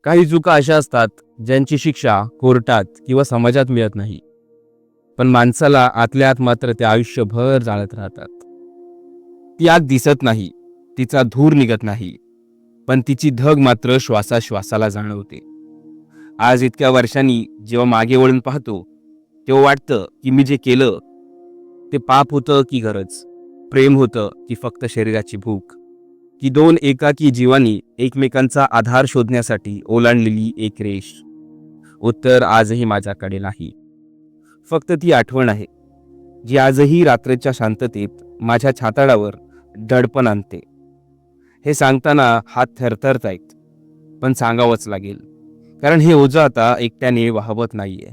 काही चुका अशा असतात ज्यांची शिक्षा कोर्टात किंवा समाजात मिळत नाही, पण माणसाला आतल्या आत मात्र ते आयुष्यभर जाळत राहतात. ती आग दिसत नाही, तिचा धूर निघत नाही, पण तिची धग मात्र श्वासाश्वासाला जाणवते. आज इतक्या वर्षांनी जेव्हा मागे वळून पाहतो, तेव्हा वाटतं की मी जे केलं ते पाप होतं की गरज, प्रेम होतं की फक्त शरीराची भूक, की दोन एकाकी जीवांनी एकमेकांचा आधार शोधण्यासाठी ओलांडलेली एक रेष. उत्तर आजही माझ्याकडे नाही. फक्त ती आठवण आहे जी आजही रात्रीच्या शांततेत माझ्या छाताडावर दडपण आणते. हे सांगताना हात थरथरतायत, पण सांगावंच लागेल, कारण हे ओझं आता एकट्याने वाहवत नाहीये.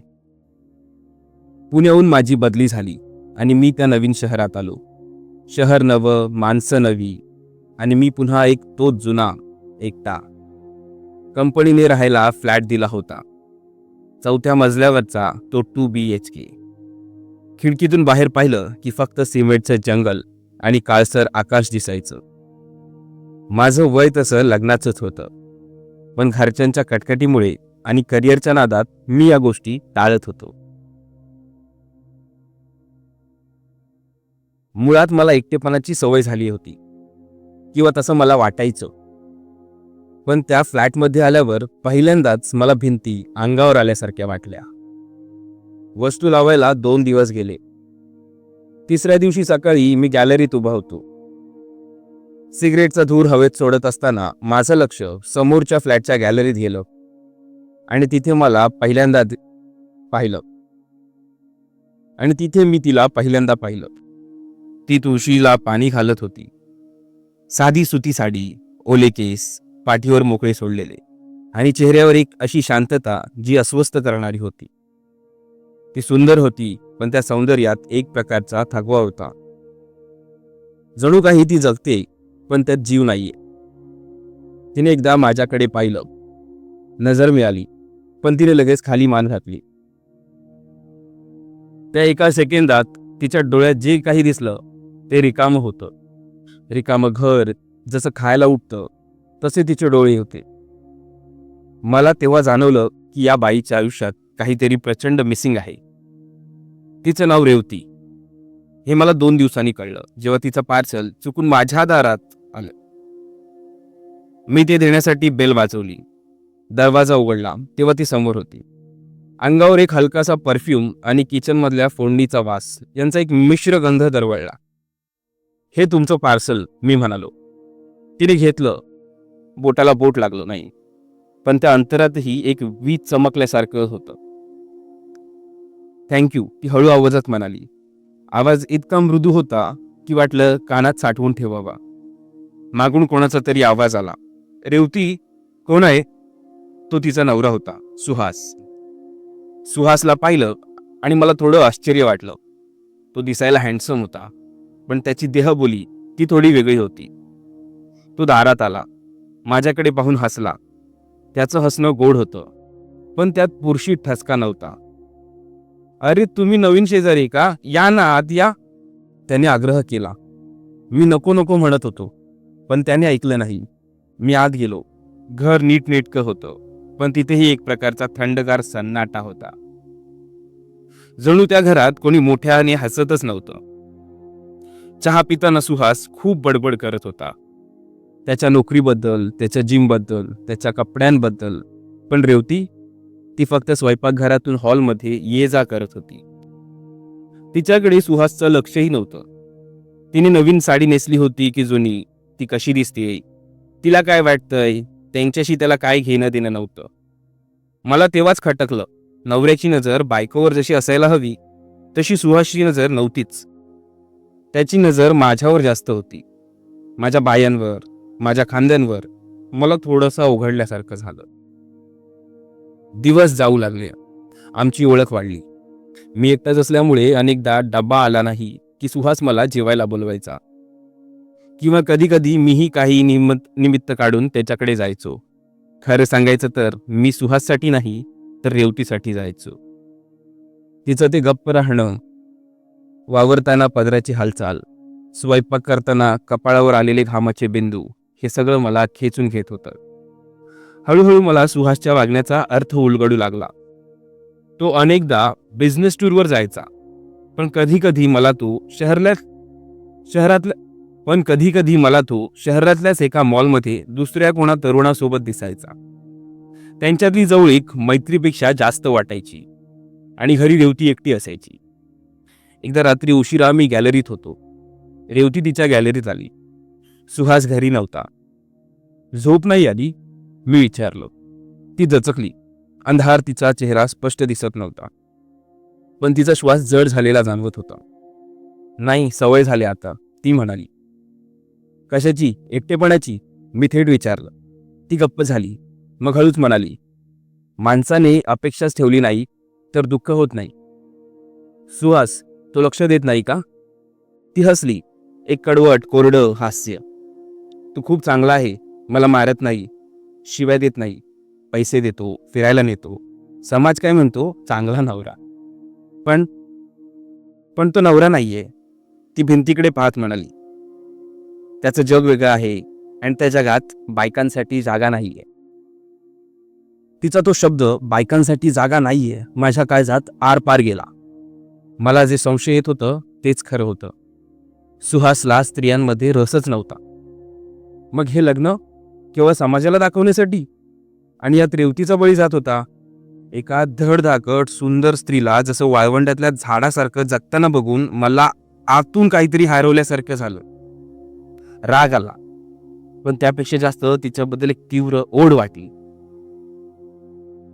पुण्याहून माझी बदली झाली आणि मी त्या नवीन शहरात आलो. शहर नवं, माणसं नवी, आणि मी पुन्हा एक तोच जुना एकटा. कंपनीने राहायला फ्लॅट दिला होता, 4थ्या मजल्यावरचा तो 2 BHK. खिडकीतून बाहेर पाहिलं की फक्त सिमेंटचं जंगल आणि काळसर आकाश दिसायचं. माझं वय तसं लग्नाचंच होतं, पण घरच्यांच्या कटकटीमुळे आणि करिअरच्या नादात मी या गोष्टी टाळत होतो. मुळात मला एकटेपणाची सवय झाली होती, किंवा तसं मला वाटायचं. पण त्या फ्लॅटमध्ये आल्यावर पहिल्यांदाच मला भिंती अंगावर आल्यासारख्या वाटल्या. वस्तू लावायला 2 दिवस गेले. 3ऱ्या दिवशी सकाळी मी गॅलरीत उभा होतो. सिगरेटचा धूर हवेत सोडत असताना माझं लक्ष समोरच्या फ्लॅटच्या गॅलरीत गेलं आणि तिथे मला पहिल्यांदा पाहिलं. आणि तिथे मी तिला पहिल्यांदा पाहिलं. ती तुळशीला पाणी घालत होती. साधी सुती साडी, ओले केस, पाठीवर मोकळे सोडलेले, आणि चेहऱ्यावर एक अशी शांतता जी अस्वस्थ करणारी होती. ती सुंदर होती, पण त्या सौंदर्यात एक प्रकारचा थकवा होता. जणू काही ती जगते, पण त्यात जीव नाहीये. तिने एकदा माझ्याकडे पाहिलं, नजर मिळाली, पण तिने लगेच खाली मान घातली. त्या एका सेकंदात तिच्या डोळ्यात जे काही दिसलं ते रिकामं होतं. रिकामं घर जसं खायला उठतं तसे तिचे डोळे होते. मला तेव्हा जाणवलं की या बाईच्या आयुष्यात काहीतरी प्रचंड मिसिंग आहे. तिचं नाव रेवती. हे मला 2 दिवसांनी कळलं, जेव्हा तिचं पार्सल चुकून माझ्या दारात आलं. मी ते देण्यासाठी बेल वाजवली. दरवाजा उघडला तेव्हा ती समोर होती. अंगावर एक हलकासा परफ्यूम आणि किचनमधल्या फोडणीचा वास यांचा एक मिश्र गंध दरवळला. हे तुमचं पार्सल, मी म्हणालो. तिने घेतलं. बोटाला बोट लागलं नाही, पण त्या अंतरातही एक वीज चमकल्यासारखं होतं. थँक्यू, ती हळू आवाजात म्हणाली. आवाज इतका मृदू होता की वाटलं कानात साठवून ठेवावा. मागून कोणाचा तरी आवाज आला. रेवती, कोण आहे? तो तिचा नवरा होता, सुहास. सुहासला पाहिलं आणि मला थोडं आश्चर्य वाटलं. तो दिसायला हँडसम होता, पण त्याची देहबोली ती थोडी वेगळी होती. तो दारात आला, माझ्याकडे पाहून हसला. त्याचं हसणं गोड होतं, पण त्यात पुरशी ठसका नव्हता. अरे, तुम्ही नवीन शेजारी का? या ना, आत या, त्याने आग्रह केला. मी नको नको म्हणत होतो, पण त्याने ऐकलं नाही. मी आत गेलो. घर नीटनेटकं होतं, पण तिथेही एक प्रकारचा थंडगार सन्नाटा होता. जणू त्या घरात कोणी मोठ्याने हसतच नव्हतं. चहा पिताना सुहास खूप बडबड करत होता, त्याच्या नोकरीबद्दल, त्याच्या जिमबद्दल, त्याच्या कपड्यांबद्दल. पण रेवती, ती फक्त स्वयंपाकघरातून हॉलमध्ये ये जा करत होती. तिच्याकडे सुहासचं लक्षही नव्हतं. तिने नवीन साडी नेसली होती की जुनी, ती कशी दिसते, तिला काय वाटतंय, त्यांच्याशी त्याला काय घेणं देणं नव्हतं. मला तेव्हाच खटकलं, नवऱ्याची नजर बायकोवर जशी असायला हवी तशी सुहासची नजर नव्हतीच. त्याची नजर माझ्यावर जास्त होती, माझ्या बायांवर, माझ्या खांद्यांवर. मला थोडंसं उघडल्यासारखं झालं. दिवस जाऊ लागले. आमची ओळख वाढली. मी एकटाच असल्यामुळे अनेकदा डब्बा आला नाही की सुहास मला जेवायला बोलवायचा, किंवा कधी कधी मीही काही निमित्त काढून त्याच्याकडे जायचो. खरं सांगायचं तर मी सुहाससाठी नाही तर रेवतीसाठी जायचो. तिचं ते गप्प राहणं, वावरताना पदराची हालचाल, स्वयंपाक करताना कपाळावर आलेले घामाचे बिंदू, हे सगळं मला खेचून घेत होतं. हळूहळू मला सुहासच्या वागण्याचा अर्थ उलगडू लागला. तो अनेकदा बिझनेस टूरवर जायचा, पण कधी कधी मला तो शहरातल्याच एका मॉलमध्ये दुसऱ्या कोणा तरुणासोबत दिसायचा. त्यांच्यातली जवळीक मैत्रीपेक्षा जास्त वाटायची आणि घरी रेवती एकटी असायची. एकदा रात्री उशिरा मी गॅलरीत होतो. रेवती तिच्या गॅलरीत आली. सुहास घरी नव्हता. झोप नाही आली? मी विचारलं. ती दचकली. अंधार, तिचा चेहरा स्पष्ट दिसत नव्हता, पण तिचा श्वास जड झालेला जाणवत होता. नाही, सवय झाली आता, ती म्हणाली. कशाची? एकटेपणाची? मी थेट विचारलं. ती गप्प झाली. मग हळूच म्हणाली, माणसाने अपेक्षाच ठेवली नाही तर दुःख होत नाही. सुहास, तो लक्ष देत नाही का? ती हसली. एक कडवट कोरडं हास्य. तू खूप चांगला आहे. मला मारत नाही, शिव्या देत नाही, पैसे देतो, फिरायला नेतो. समाज काय म्हणतो? चांगला नवरा. पण पण तो नवरा नाहीये. ती भिंतीकडे पाहत म्हणाली. त्याचं जग वेगळं आहे आणि त्या जगात बायकांसाठी जागा नाहीये. तिचा तो शब्द, बायकांसाठी जागा नाहीये, माझ्या काळजात आरपार गेला. मला जे संशय येत होतं तेच खरं होतं. सुहासला स्त्रियांमध्ये रसच नव्हता. मग हे लग्न केवळ समाजाला दाखवण्यासाठी? आणि यात रेवतीचा बळी जात होता. एका धडधाकट सुंदर स्त्रीला जसं वाळवंटातल्या झाडासारखं जगताना बघून मला आतून काहीतरी हरवल्यासारखं झालं. राग आला, पण त्यापेक्षा जास्त तिच्याबद्दल एक तीव्र ओढ वाटली.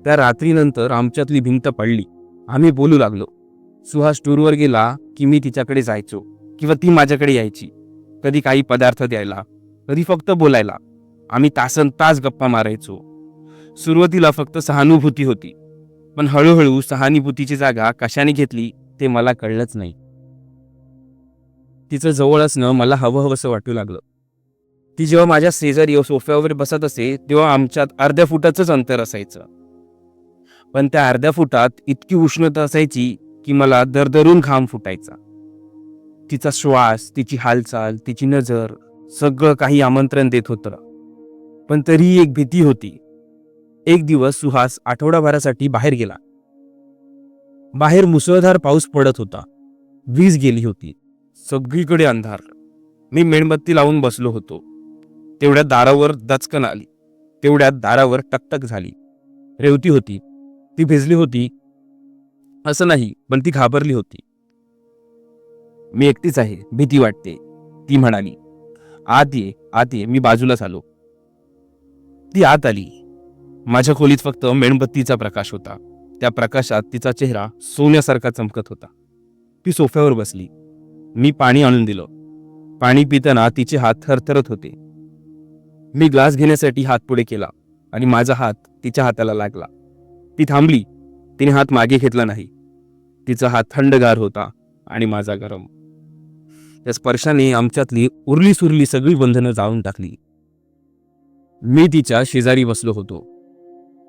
त्या रात्रीनंतर आमच्यातली भिंत पडली. आम्ही बोलू लागलो. सुहास टूरवर गेला की मी तिच्याकडे जायचो किंवा ती माझ्याकडे यायची. कधी काही पदार्थ द्यायला, कधी फक्त बोलायला. आम्ही तासन तास गप्पा मारायचो. सुरुवातीला फक्त सहानुभूती होती, पण हळूहळू सहानुभूतीची जागा कशाने घेतली ते मला कळलंच नाही. तिचं जवळ असणं मला हवंहवंसं वाटू लागलं. ती जेव्हा माझ्या शेजारी सोफ्यावर बसत असे तेव्हा आमच्यात अर्ध्या फुटाचंच अंतर असायचं, पण त्या अर्ध्या फुटात इतकी उष्णता असायची की मला दरदरून घाम फुटायचा. तिचा श्वास, तिची हालचाल, तिची नजर, सगळं काही आमंत्रण देत होतं. पण तरीही एक भीती होती. एक दिवस सुहास आठवडाभरासाठी बाहेर गेला. बाहेर मुसळधार पाऊस पडत होता. वीज गेली होती. सगळीकडे अंधार. मी मेणबत्ती लावून बसलो होतो. तेवढ्यात दारावर दचकन आली. तेवढ्यात दारावर टकटक झाली. रेवती होती. ती भिजली होती असं नाही, पण ती घाबरली होती. मी एकटीच आहे, भीती वाटते, ती म्हणाली. आत ये, आत ये. मी बाजूलाच आलो. ती आत आली. माझ्या खोलीत फक्त मेणबत्तीचा प्रकाश होता. त्या प्रकाशात तिचा चेहरा सोन्यासारखा चमकत होता. ती सोफ्यावर बसली. मी पाणी आणून दिलं. पाणी पिताना तिचे हात थरथरत होते. मी ग्लास घेण्यासाठी हात पुढे केला आणि माझा हात तिच्या हाताला लागला. ती थांबली. तिने हात मागे घेतला नाही. तिचा हात थंडगार होता आणि माझा गरम. त्या स्पर्शाने आमच्यातली उरली सुरली सगळी बंधनं जाळून टाकली. मी तिच्या शेजारी बसलो होतो,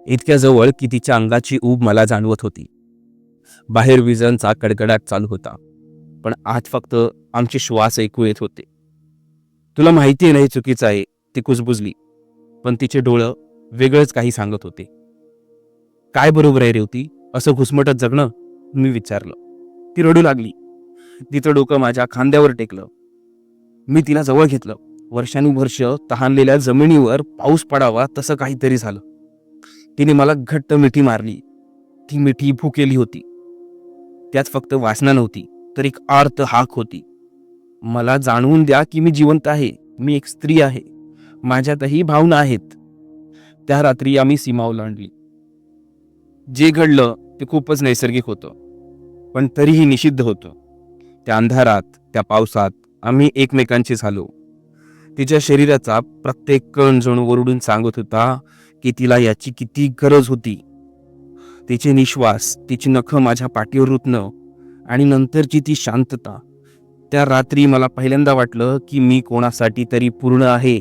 इतक्या जवळ की तिच्या अंगाची ऊब मला जाणवत होती. बाहेर विजांचा कडकडाट चालू होता, पण आत फक्त आमचे श्वास ऐकू येत होते. तुला माहिती आहे ना, हे चुकीचं आहे, ती कुजबुजली. पण तिचे डोळं वेगळंच काही सांगत होते. काय बरोबर आहे रेवती, असं घुसमटत जगणं? मी विचारलं. ती रडू लागली. तिचं डोकं माझ्या खांद्यावर टेकलं. मी तिला जवळ घेतलं. वर्षानुवर्ष तहानलेल्या जमिनीवर पाऊस पडावा तसं काहीतरी झालं. तिने मला घट्ट मिठी मारली. ती मिठी भुकेली होती. त्यात फक्त वासना नव्हती, तर एक आर्त हाक होती. मला जाणवून द्या की मी जिवंत आहे, मी एक स्त्री आहे, माझ्यातही भावना आहेत. त्या रात्री आम्ही सीमा ओलांडली. जे घडलं ते खूपच नैसर्गिक होतं, पण तरीही निषिद्ध होतं. त्या अंधारात, त्या पावसात आम्ही एकमेकांची झालो. तिच्या शरीराचा प्रत्येक कण जणू ओरडून सांगत होता की तिला याची किती गरज होती. तिचे निश्वास, तिची नखं माझ्या पाठीवर रुतणं आणि नंतरची ती शांतता. त्या रात्री मला पहिल्यांदा वाटलं की मी कोणासाठी तरी पूर्ण आहे.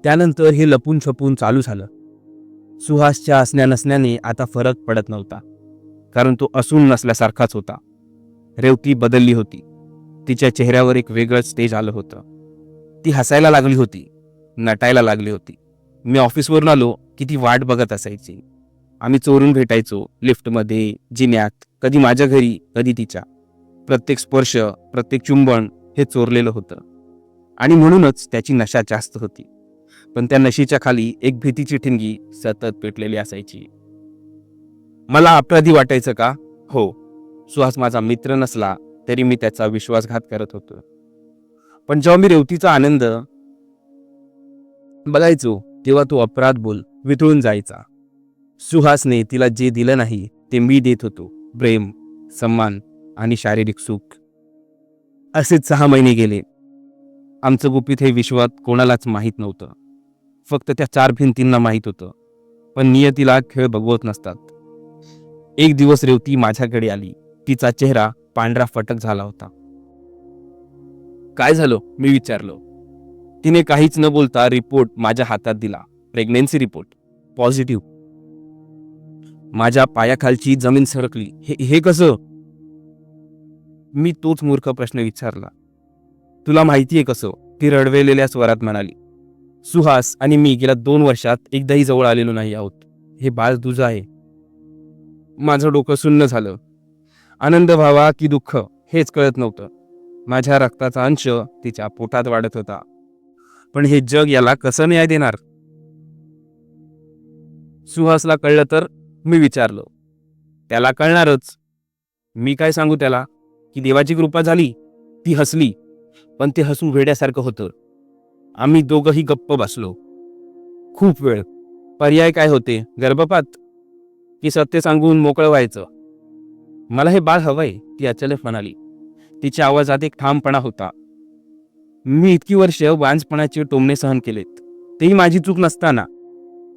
त्यानंतर हे लपून छपून चालू झालं. सुहासच्या असण्या नसण्याने आता फरक पडत नव्हता, कारण तो असून नसल्यासारखाच होता. रेवती बदलली होती. तिच्या चेहऱ्यावर एक वेगळंच तेज आलं होतं. ती हसायला लागली होती, नटायला लागली होती. मी ऑफिसवरून आलो की ती वाट बघत असायची. आम्ही चोरून भेटायचो, लिफ्टमध्ये, जिन्यात, कधी माझ्या घरी, कधी तिच्या. प्रत्येक स्पर्श, प्रत्येक चुंबन हे चोरलेलं होतं. आणि म्हणूनच त्याची नशा जास्त होती. पण त्या नशेच्या खाली एक भीतीची ठिणगी सतत पेटलेली असायची. मला अपराधी वाटायचं का? हो. सुहास माझा मित्र नसला तरी मी त्याचा विश्वासघात करत होतो. पण जेव्हा मी रेवतीचा आनंद बघायचो तेव्हा तो अपराध बोल वितळून जायचा. सुहासने तिला जे दिलं नाही ते मी देत होतो. प्रेम, सन्मान आणि शारीरिक सुख. असेच 6 महिने गेले. आमचं गुपित हे विश्वात कोणालाच माहीत नव्हतं. फक्त त्या 4 भिंतींना माहीत होतं. पण नियतीला खेळ बघवत नसतात. एक दिवस रेवती माझ्याकडे आली. तिचा चेहरा पांढरा फटक झाला होता. काय झालं? मी विचारलो. तिने काहीच न बोलता रिपोर्ट माझ्या हातात दिला. Pregnancy report. पॉझिटिव्ह. माझ्या पायाखालची जमीन सरकली. हे कसं? मी तोच मूर्ख प्रश्न विचारला. तुला माहितीये कसं? ती रडवेलेल्या स्वरात म्हणाली. सुहास आणि मी गेल्या 2 वर्षात एकदाही जवळ आलेलो नाही आहोत. हे बाळ तुझं आहे. माझं डोकं सुन्न झालं. आनंद व्हावा की दुःख हेच कळत नव्हतं. माझ्या रक्ताचा अंश तिच्या पोटात वाढत होता. पण हे जग याला कसं न्याय देणार? सुहासला कळलं तर? मी विचारलो. त्याला कळणारच. मी काय सांगू त्याला की देवाची कृपा झाली? ती हसली. पण ते हसू वेड्यासारखं होतं. आम्ही दोघंही गप्प बसलो. खूप वेळ. पर्याय काय होते? गर्भपात की सत्य सांगून मोकळं व्हायचं? मला हे बाळ हवंय, ती अचानक म्हणाली. तिच्या आवाजात एक ठामपणा होता. मी इतकी वर्ष वांजपणाचे टोमणे सहन केलेत. तेही माझी चूक नसताना.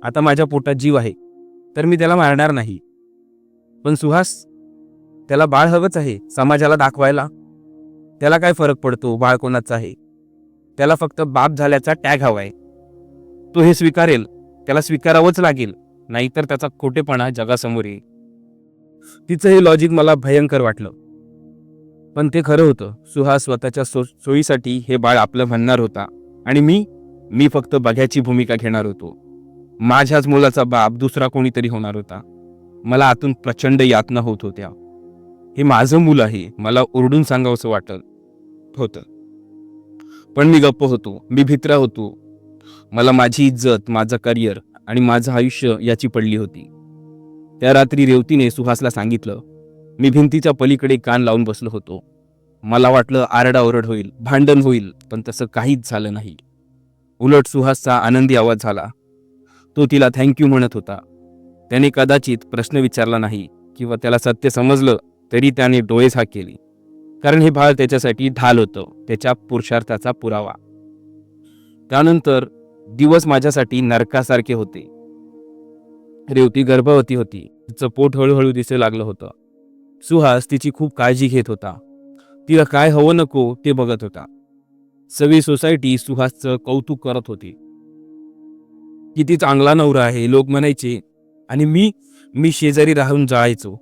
आता माझ्या पोटात जीव आहे तर मी त्याला मारणार नाही. पण सुहास, त्याला बाळ हवंच आहे समाजाला दाखवायला. त्याला काय फरक पडतो बाळ कोणाचं आहे? त्याला फक्त बाप झाल्याचा टॅग हवाय. तो हे स्वीकारेल. त्याला स्वीकारावंच लागेल. नाहीतर त्याचा खोटेपणा जगासमोर येईल. तिचं हे लॉजिक मला भयंकर वाटलं. पण ते खरं होतं. सुहास स्वतःच्या सोयीसाठी हे बाळ आपलं म्हणणार होता. आणि मी फक्त बघ्याची भूमिका घेणार होतो. माझ्याच मुलाचा बाप दुसरा कोणीतरी होणार होता. मला आतून प्रचंड यातना होत होत्या. हे माझं मूल आहे, मला ओरडून सांगावंसं वाटत होतं. पण मी गप्प होतो. मी भित्रा होतो. मला माझी इज्जत, माझं करिअर आणि माझं आयुष्य याची पडली होती. त्या रात्री रेवतीने सुहासला सांगितलं. मी भिंतीच्या पलीकडे कान लावून बसलो होतो. मला वाटलं आरडाओरड होईल, भांडण होईल, पण तसं काहीच झालं नाही. उलट सुहासचा आनंदी आवाज झाला. तो तिला थँक्यू म्हणत होता. त्याने कदाचित प्रश्न विचारला नाही किंवा त्याला सत्य समजलं तरी त्याने डोळे झाक केले. कारण हे बाळ त्याच्यासाठी ढाल होतं, त्याच्या पुरुषार्थाचा पुरावा. त्यानंतर दिवस माझ्यासाठी नरकासारखे होते. रेवती गर्भवती होती. तिचं पोट हळूहळू दिसू लागलं होतं. सुहास तिची खूप काळजी घेत होता. तिला काय हवं नको ते बघत होता. सगळी सोसायटी सुहासचं कौतुक करत होती. किती चांगला नवरा आहे लोक म्हणायचे. आणि मी शेजारी राहून जायचो.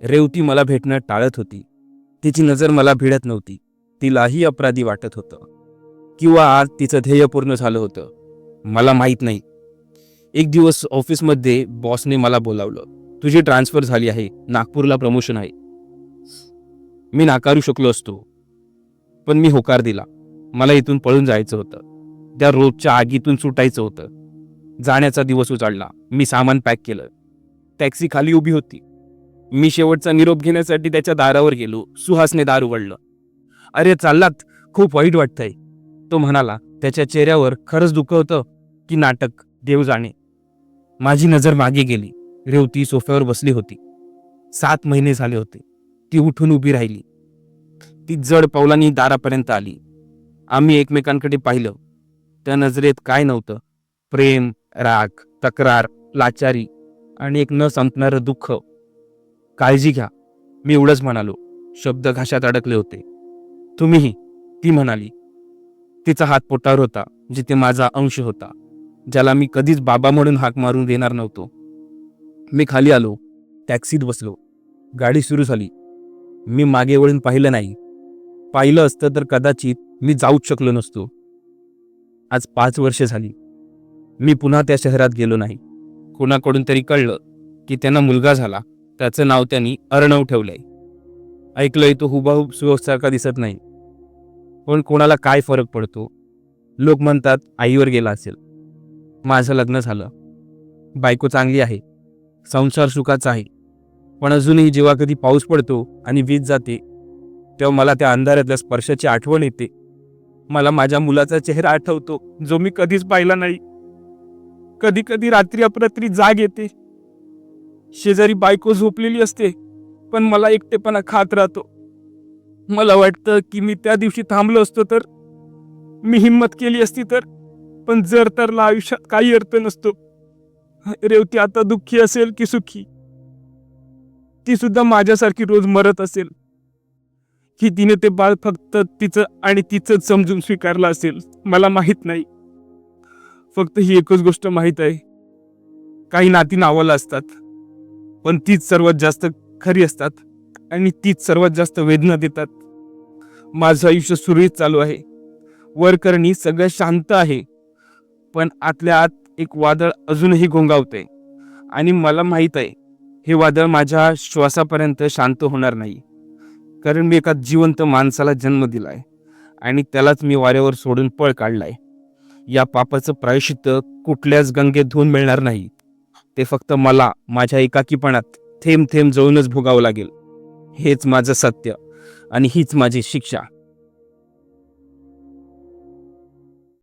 रेवती मला भेटणं टाळत होती. तिची नजर मला भिडत नव्हती. तिलाही अपराधी वाटत होतं. किंवा आज तिचं ध्येय पूर्ण झालं होतं. मला माहीत नाही. एक दिवस ऑफिसमध्ये बॉसने मला बोलावलं. तुझी ट्रान्सफर झाली आहे, नागपूरला प्रमोशन आहे. मी नाकारू शकलो असतो. पण मी होकार दिला. मला इथून पळून जायचं होतं. त्या रोजच्या आगीतून सुटायचं होतं. जाण्याचा दिवस उजाडला. मी सामान पॅक केलं. टॅक्सी खाली उभी होती. मी शेवटचा निरोप घेण्यासाठी त्याच्या दारावर गेलो. सुहासने दार उघडलं. अरे चाललात? खूप वाईट वाटतंय, तो म्हणाला. त्याच्या चेहऱ्यावर खरंच दुःख होतं की नाटक, देव जाणे. माझी नजर मागे गेली. रेवती सोफ्यावर बसली होती. 7 महिने झाले होते. ती उठून उभी राहिली. ती जड पावलांनी दारापर्यंत आली. आम्ही एकमेकांकडे पाहिलं. त्या नजरेत काय नव्हतं. प्रेम, राग, तक्रार, लाचारी आणि एक न संपणारं दुःख. काळजी घ्या, मी एवढंच म्हणालो. शब्द घाशात अडकले होते. तुम्हीही, ती म्हणाली. तिचा हात पोटावर होता, जिथे माझा अंश होता, ज्याला मी कधीच बाबा म्हणून हाक मारून देणार नव्हतो. मी खाली आलो. टॅक्सीत बसलो. गाडी सुरू झाली. मी मागे वळून पाहिलं नाही. पाहिलं असतं तर कदाचित मी जाऊच शकलो नसतो. आज 5 वर्ष झाली. मी पुन्हा त्या शहरात गेलो नाही. कोणाकडून तरी कळलं की त्यांना मुलगा झाला. त्याचं नाव त्यांनी अर्णव ठेवलंय. ऐकलंय तो हुबाहूब सुयोगसारखा दिसत नाही, पण कोणाला काय फरक पडतो. लोक म्हणतात आईवर गेला असेल. माझं लग्न झालं, बायको चांगली आहे, संसार सुखाचा आहे. पण अजूनही जेव्हा कधी पाऊस पडतो आणि वीज जाते, तेव्हा मला त्या अंधारातल्या स्पर्शाची आठवण येते. मला माझ्या मुलाचा चेहरा आठवतो, जो मी कधीच पाहिला नाही. कधी कधी रात्री अपरात्री जाग येते. शेजारी बायको झोपलेली असते, पण मला एकटेपणा खात राहतो. मला वाटतं की मी त्या दिवशी थांबलो असतो तर, मी हिंमत केली असती तर. पण जर तरला आयुष्यात काही अर्थ नसतो. रेवती आता दुःखी असेल की सुखी, ती सुद्धा माझ्यासारखी रोज मरत असेल की तिने ते बाळ फक्त तिचं आणि तिचंच समजून स्वीकारलं असेल, मला माहित नाही. फक्त ही एकच गोष्ट माहित आहे, काही नाती नावाला असतात, पण तीच सर्वात जास्त खरी असतात आणि तीच सर्वात जास्त वेदना देतात. माझं आयुष्य सुरळीत चालू आहे, वरकरणी सगळं शांत आहे, पण आतल्या आत एक वादळ अजूनही घोंगावतंय. आणि मला माहित आहे हे वादळ माझ्या श्वासापर्यंत शांत होणार नाही, कारण मी एका जिवंत माणसाला जन्म दिलाय आणि त्यालाच मी वाऱ्यावर सोडून पळ काढलाय. या पापाचं प्रायश्चित्त कुठल्याच गंगेत धुवून मिळणार नाही. ते फक्त मला माझ्या एकाकीपणात थेंब थेंब जळूनच भोगावं लागेल. हेच माझं सत्य आणि हीच माझी शिक्षा.